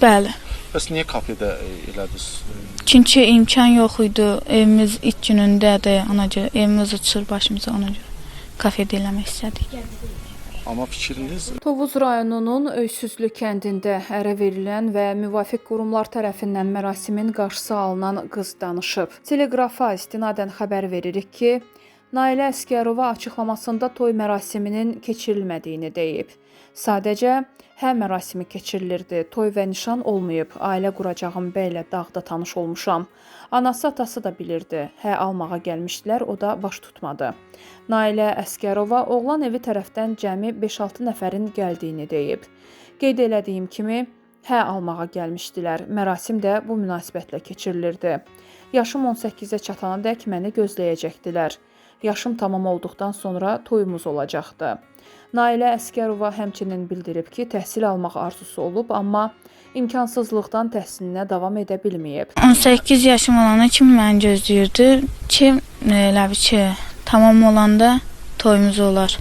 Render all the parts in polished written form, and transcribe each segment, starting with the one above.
Bəli. Bəs niyə kafedə elədiniz? Çünki imkan yox idi. Evimiz ilk günündədir. Ona görə evimiz uçur başımıza, ona görə kafedə eləmək istədik. Amma fikriniz? Tovuz rayonunun Öysüzlü kəndində ərə verilən və müvafiq qurumlar tərəfindən mərasimin qarşısı alınan qız danışıb. Teleqrafa istinadən xəbər veririk ki, Nailə Əsgərova açıqlamasında toy mərasiminin keçirilmədiyini deyib. Sadəcə hə mərasimi keçirilirdi, toy və nişan olmayıb. Ailə quracağım bəylə dağda tanış olmuşam. Anası, atası da bilirdi. Hə almağa gəlmişdilər, o da baş tutmadı. Nailə Əsgərova oğlan evi tərəfdən cəmi 5-6 nəfərin gəldiyini deyib. Qeyd elədiyim kimi, hə almağa gəlmişdilər. Mərasim də bu münasibətlə keçirilirdi. Yaşım 18-ə çatanadək məni gözləyəcəkdilər. Yaşım tamam olduqdan sonra toyumuz olacaqdı. Nailə Əsgərova həmçinin bildirib ki, təhsil almaq arzusu olub, amma imkansızlıqdan təhsilinə davam edə bilməyib. 18 yaşım olana kimi məni gözləyirdi ki, elə bil ki, tamam olanda toyumuz olar.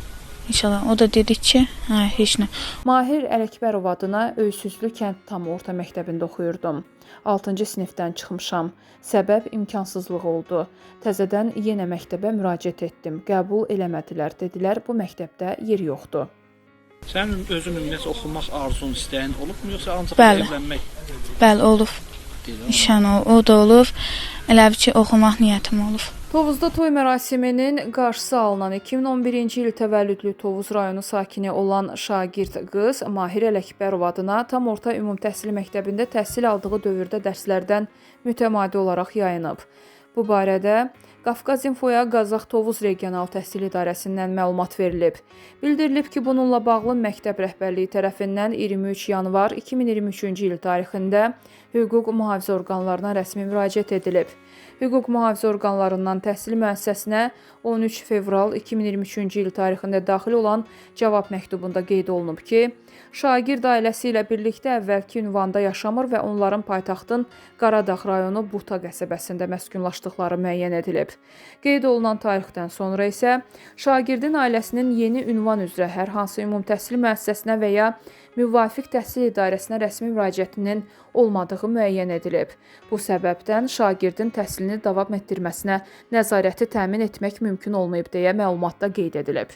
İnşallah. O da dedi ki, hə, heç nə. Mahir Ələkbərov adına Öysüzlü kənd tam orta məktəbində oxuyurdum. 6-cı sinifdən çıxmışam. Səbəb imkansızlıq oldu. Təzədən yenə məktəbə müraciət etdim. Qəbul eləmədilər. Dedilər, bu məktəbdə yer yoxdur. Sənin özün ümumiyyətlə oxumaq arzun, istəyin olubmu, yoxsa ancaq evlənmək? Bəli, olub. Nişan o da olub. Elə bil ki, oxumaq niyyətim olub. Tovuzda toy mərasiminin qarşısı alınan 2011-ci il təvəllüdlü Tovuz rayonu sakini olan şagird qız Mahir Ələkbərov adına tam orta ümumi təhsil məktəbində təhsil aldığı dövrdə dərslərdən mütəmadi olaraq yayınıb. Bu barədə Qafqaz İnfoya Qazax Tovuz Regional Təhsil İdarəsindən məlumat verilib. Bildirilib ki, bununla bağlı məktəb rəhbərliyi tərəfindən 23 yanvar 2023-cü il tarixində hüquq mühafizə orqanlarına rəsmi müraciət edilib. Hüquq mühafizə orqanlarından təhsil müəssisəsinə 13 fevral 2023-cü il tarixində daxil olan cavab məktubunda qeyd olunub ki, şagird ailəsi ilə birlikdə əvvəlki ünvanda yaşamır və onların paytaxtın Qaradağ rayonu Buta qəsəbəsində məskunlaşdıqları müəyyən edilib. Qeyd olunan tarixdən sonra isə şagirdin ailəsinin yeni ünvan üzrə hər hansı ümumi təhsil müəssisəsinə və ya müvafiq təhsil idarəsinə rəsmi müraciətinin olmadığı müəyyən edilib. Bu səbəbdən şagirdin təhsilini davam etdirməsinə nəzarəti təmin etmək mümkün olmayıb deyə məlumatda qeyd edilib.